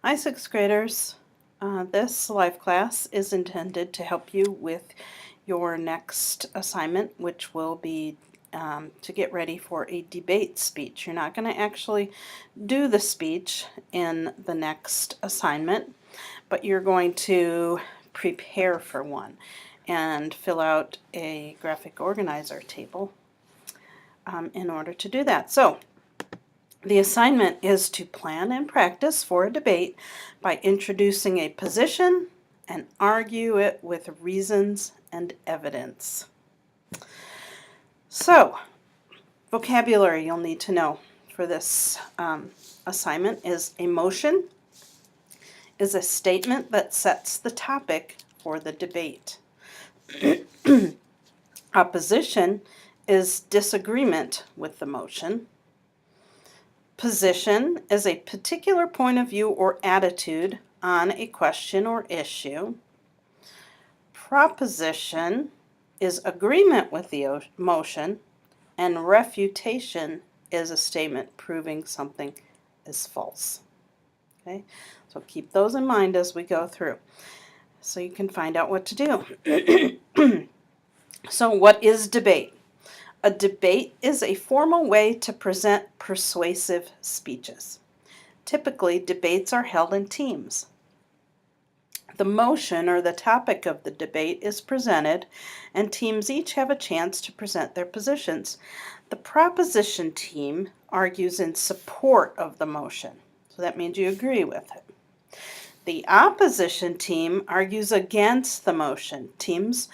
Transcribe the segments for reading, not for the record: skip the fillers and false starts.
Hi, sixth graders. This live class is intended to help you with your next assignment, which will be to get ready for a debate speech. You're not going to actually do the speech in the next assignment, but you're going to prepare for one and fill out a graphic organizer table in order to do that. So, the assignment is to plan and practice for a debate by introducing a position and argue it with reasons and evidence. So, vocabulary you'll need to know for this assignment is a motion is a statement that sets the topic for the debate. Opposition is disagreement with the motion. Position is a particular point of view or attitude on a question or issue. Proposition is agreement with the motion, and refutation is a statement proving something is false. Okay, so keep those in mind as we go through so you can find out what to do. So what is debate? A debate is a formal way to present persuasive speeches. Typically, debates are held in teams. The motion or the topic of the debate is presented, and teams each have a chance to present their positions. The proposition team argues in support of the motion, so that means you agree with it. The opposition team argues against the motion. Teams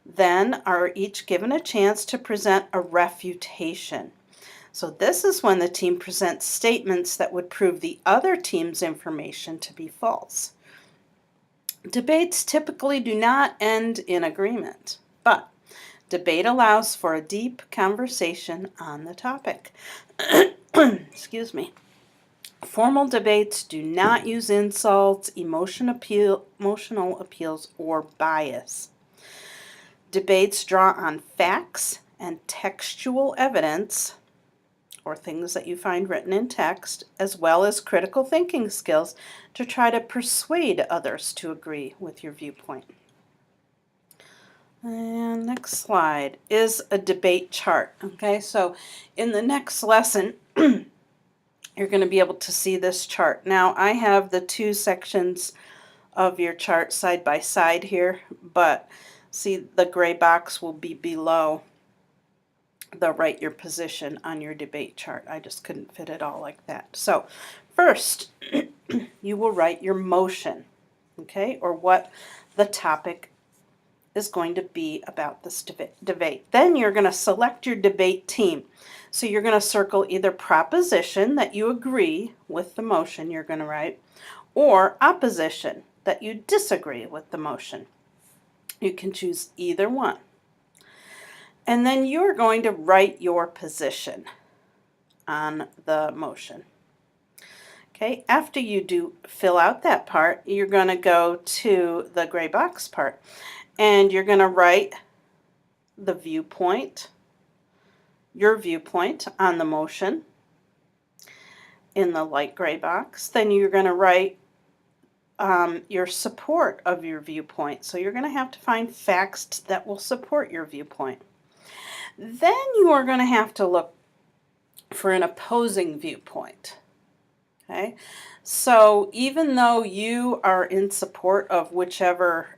then are each given a chance to present a refutation. So this is when the team presents statements that would prove the other team's information to be false. Debates typically do not end in agreement, but debate allows for a deep conversation on the topic. Excuse me. Formal debates do not use insults, emotional appeals, or bias. Debates draw on facts and textual evidence, or things that you find written in text, as well as critical thinking skills to try to persuade others to agree with your viewpoint. And next slide is a debate chart. Okay, so in the next lesson, you're going to be able to see this chart. Now, I have the two sections of your chart side by side here, but see, the gray box will be below the write your position on your debate chart. I just couldn't fit it all like that. So first, you will write your motion, okay, or what the topic is going to be about this debate. Then you're going to select your debate team. So you're going to circle either proposition, that you agree with the motion you're going to write, or opposition, that you disagree with the motion. You can choose either one. And then you're going to write your position on the motion. Okay, after you do fill out that part, you're going to go to the gray box part, and you're going to write the viewpoint, your viewpoint on the motion in the light gray box. Then you're going to write your support of your viewpoint. So you're going to have to find facts that will support your viewpoint. Then you are going to have to look for an opposing viewpoint. Okay, so even though you are in support of whichever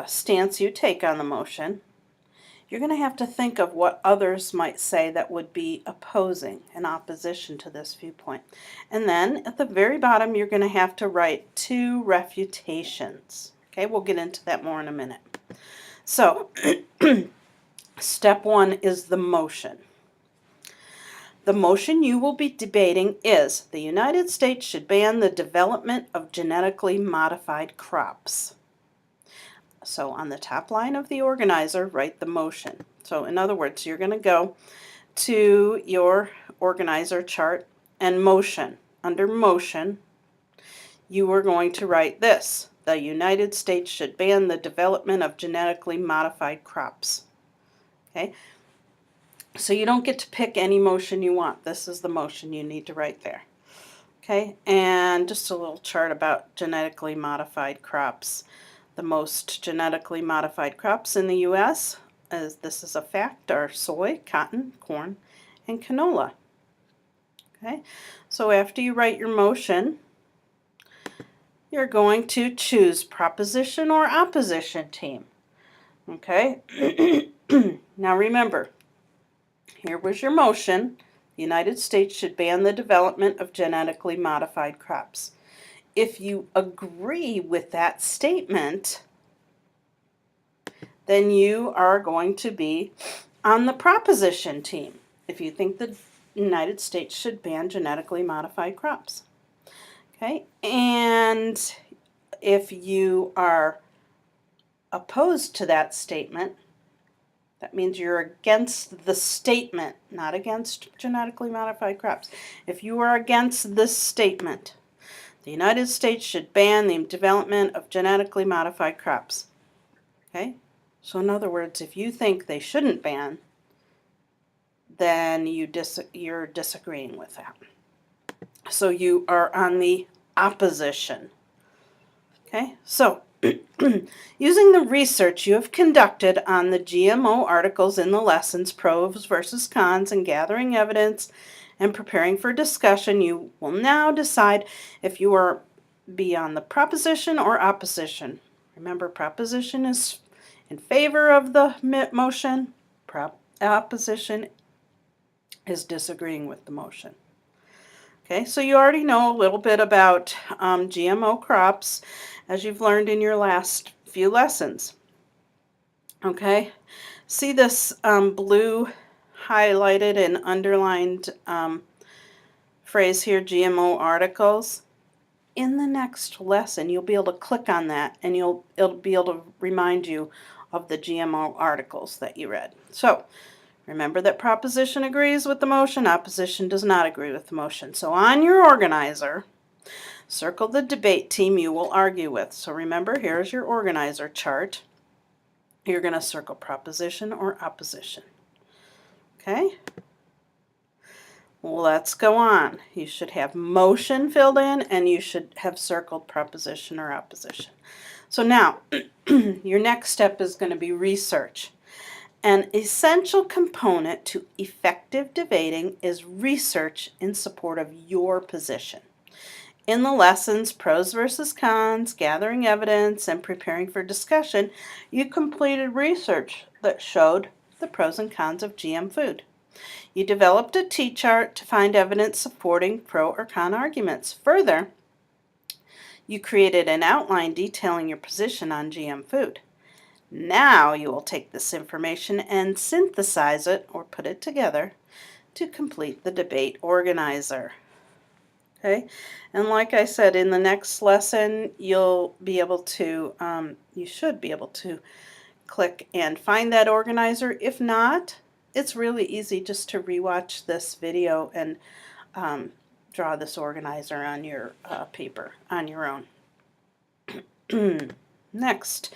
stance you take on the motion, you're going to have to think of what others might say that would be opposing, in opposition to this viewpoint. And then at the very bottom, you're going to have to write two refutations. Okay, we'll get into that more in a minute. So, step one is the motion. The motion you will be debating is the United States should ban the development of genetically modified crops. So on the top line of the organizer, write the motion. So in other words, you're going to go to your organizer chart and motion. Under motion, you are going to write this: the United States should ban the development of genetically modified crops. Okay? So you don't get to pick any motion you want. This is the motion you need to write there. Okay, and just a little chart about genetically modified crops. The most genetically modified crops in the U.S., as this is a fact, are soy, cotton, corn, and canola. Okay, so after you write your motion, you're going to choose proposition or opposition team. Okay, now remember, here was your motion. The United States should ban the development of genetically modified crops. If you agree with that statement, then you are going to be on the proposition team if you think the United States should ban genetically modified crops. Okay, and if you are opposed to that statement, that means you're against the statement, not against genetically modified crops. If you are against this statement, the United States should ban the development of genetically modified crops. Okay? So in other words, if you think they shouldn't ban, then you're disagreeing with that. So you are on the opposition. Okay? So using the research you have conducted on the GMO articles in the lessons, pros versus cons, and gathering evidence and preparing for discussion, you will now decide if you are be on the proposition or opposition. Remember, proposition is in favor of the motion. Opposition is disagreeing with the motion. Okay, so you already know a little bit about GMO crops, as you've learned in your last few lessons. Okay, see this blue highlighted and underlined phrase here, GMO articles? In the next lesson, you'll be able to click on that and it'll be able to remind you of the GMO articles that you read. So remember that proposition agrees with the motion, opposition does not agree with the motion. So on your organizer, circle the debate team you will argue with. So remember, here's your organizer chart. You're going to circle proposition or opposition. Okay? Let's go on. You should have motion filled in and you should have circled proposition or opposition. So now, your next step is going to be research. An essential component to effective debating is research in support of your position. In the lessons, pros versus cons, gathering evidence, and preparing for discussion, you completed research that showed the pros and cons of GM food. You developed a T-chart to find evidence supporting pro or con arguments. Further, you created an outline detailing your position on GM food. Now you will take this information and synthesize it or put it together to complete the debate organizer. Okay, and like I said, in the next lesson, you'll be able to, you should be able to click and find that organizer. If not, it's really easy just to rewatch this video and draw this organizer on your paper on your own. Next,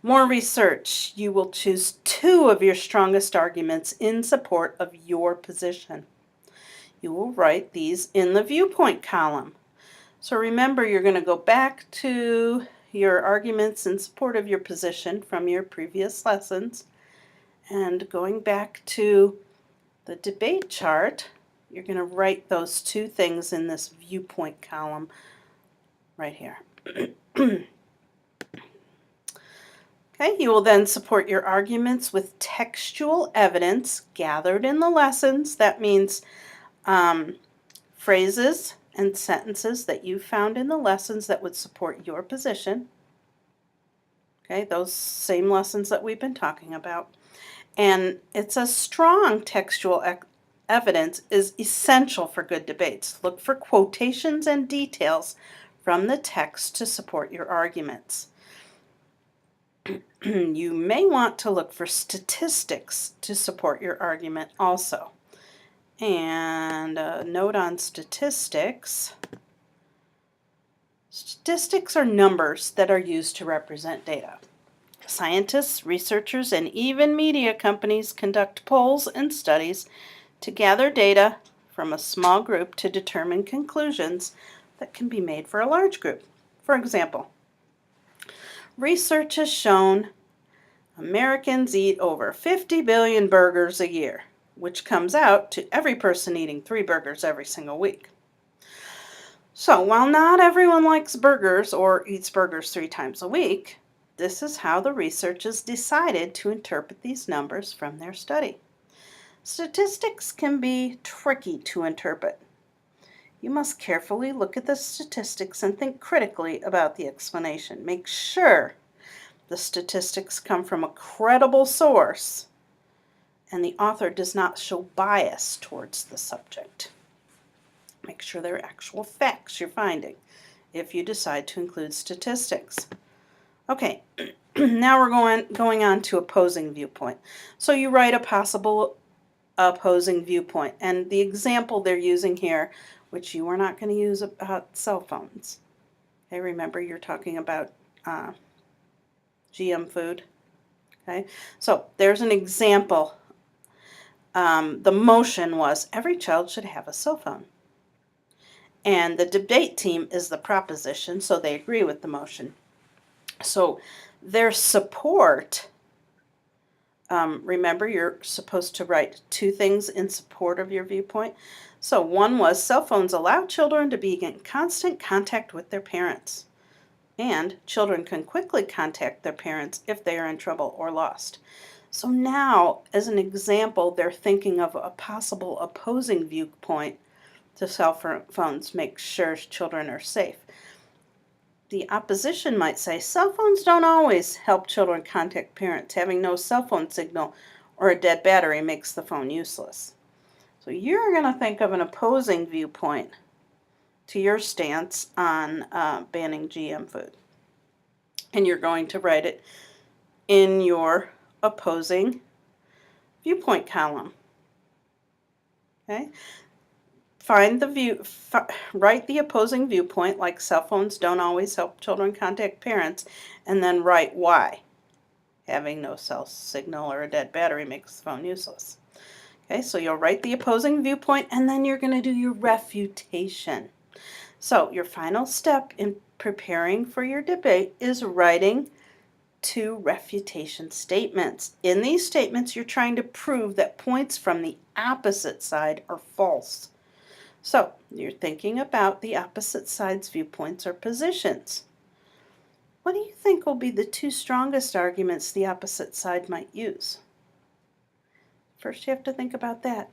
more research. You will choose 2 of your strongest arguments in support of your position. You will write these in the viewpoint column. So remember, you're going to go back to your arguments in support of your position from your previous lessons. And going back to the debate chart, you're going to write those 2 things in this viewpoint column right here. Okay, you will then support your arguments with textual evidence gathered in the lessons. That means phrases and sentences that you found in the lessons that would support your position. Okay, those same lessons that we've been talking about. And it's a strong textual evidence is essential for good debates. Look for quotations and details from the text to support your arguments. You may want to look for statistics to support your argument also. And a note on statistics. Statistics are numbers that are used to represent data. Scientists, researchers, and even media companies conduct polls and studies to gather data from a small group to determine conclusions that can be made for a large group. For example, research has shown Americans eat over 50 billion burgers a year, which comes out to every person eating 3 burgers every single week. So while not everyone likes burgers or eats burgers 3 times a week, this is how the researchers decided to interpret these numbers from their study. Statistics can be tricky to interpret. You must carefully look at the statistics and think critically about the explanation. Make sure the statistics come from a credible source and the author does not show bias towards the subject. Make sure they're actual facts you're finding if you decide to include statistics. Okay, now we're going on to opposing viewpoint. So you write a possible opposing viewpoint, and the example they're using here, which you are not going to use about cell phones. Okay, remember you're talking about GM food. Okay, so there's an example. The motion was every child should have a cell phone. And the debate team is the proposition, so they agree with the motion. So their support, remember you're supposed to write 2 things in support of your viewpoint. So one was cell phones allow children to be in constant contact with their parents. And children can quickly contact their parents if they are in trouble or lost. So now, as an example, they're thinking of a possible opposing viewpoint to cell phones, make sure children are safe. The opposition might say, cell phones don't always help children contact parents. Having no cell phone signal or a dead battery makes the phone useless. So you're going to think of an opposing viewpoint to your stance on banning GM food. And you're going to write it in your opposing viewpoint column. Okay? Write the opposing viewpoint, like cell phones don't always help children contact parents, and then write why. Having no cell signal or a dead battery makes the phone useless. Okay, so you'll write the opposing viewpoint, and then you're going to do your refutation. So your final step in preparing for your debate is writing 2 refutation statements. In these statements, you're trying to prove that points from the opposite side are false. So you're thinking about the opposite side's viewpoints or positions. What do you think will be the 2 strongest arguments the opposite side might use? First, you have to think about that.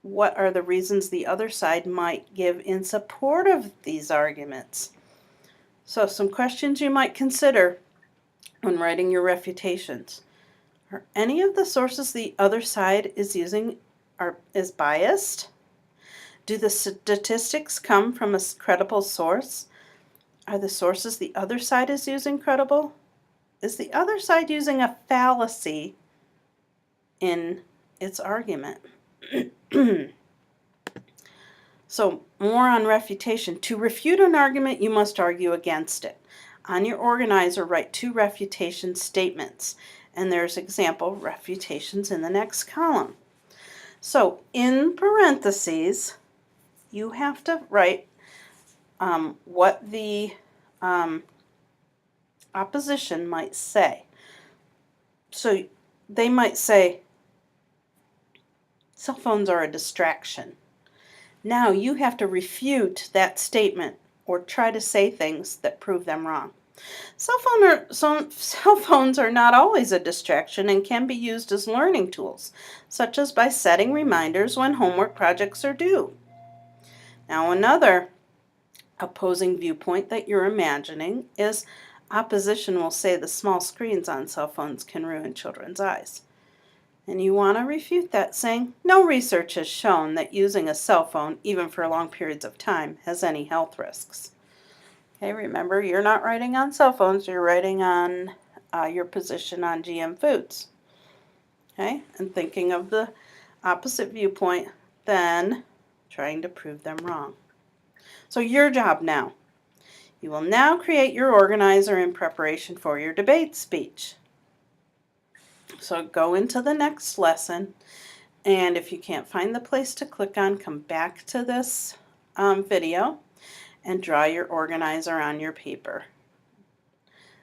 What are the reasons the other side might give in support of these arguments? So some questions you might consider when writing your refutations. Are any of the sources the other side is using is biased? Do the statistics come from a credible source? Are the sources the other side is using credible? Is the other side using a fallacy in its argument? So more on refutation. To refute an argument, you must argue against it. On your organizer, write 2 refutation statements. And there's example refutations in the next column. So in parentheses, you have to write what the opposition might say. So they might say, cell phones are a distraction. Now you have to refute that statement or try to say things that prove them wrong. Cell phones are not always a distraction and can be used as learning tools, such as by setting reminders when homework projects are due. Now another opposing viewpoint that you're imagining is opposition will say the small screens on cell phones can ruin children's eyes. And you want to refute that saying, no research has shown that using a cell phone, even for long periods of time, has any health risks. Okay, remember, you're not writing on cell phones, you're writing on your position on GM foods. Okay, and thinking of the opposite viewpoint, then trying to prove them wrong. So your job now. You will now create your organizer in preparation for your debate speech. So go into the next lesson And if you can't find the place to click on, come back to this video and draw your organizer on your paper,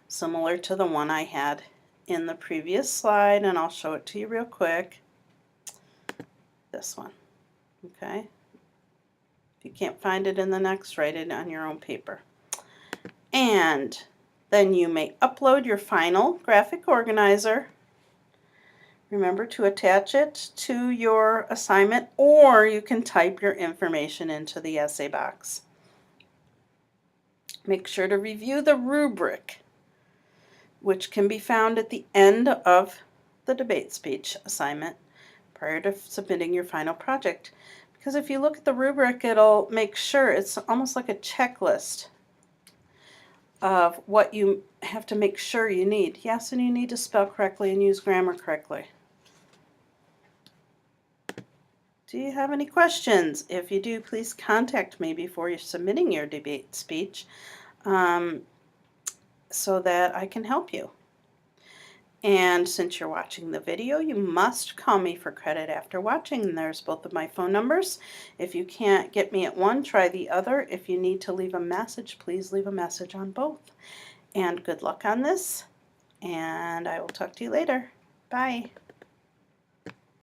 similar to the one I had in the previous slide, and I'll show it to you real quick. This one, okay? If you can't find it in the next, write it on your own paper. And then you may upload your final graphic organizer. Remember to attach it to your assignment, or you can type your information into the essay box. Make sure to review the rubric, which can be found at the end of the debate speech assignment prior to submitting your final project. Because if you look at the rubric, it'll make sure, it's almost like a checklist of what you have to make sure you need. Yes, and you need to spell correctly and use grammar correctly. Do you have any questions? If you do, please contact me before you're submitting your debate speech so that I can help you. And since you're watching the video, you must call me for credit after watching. And there's both of my phone numbers. If you can't get me at one, try the other. If you need to leave a message, please leave a message on both. And good luck on this, and I will talk to you later. Bye.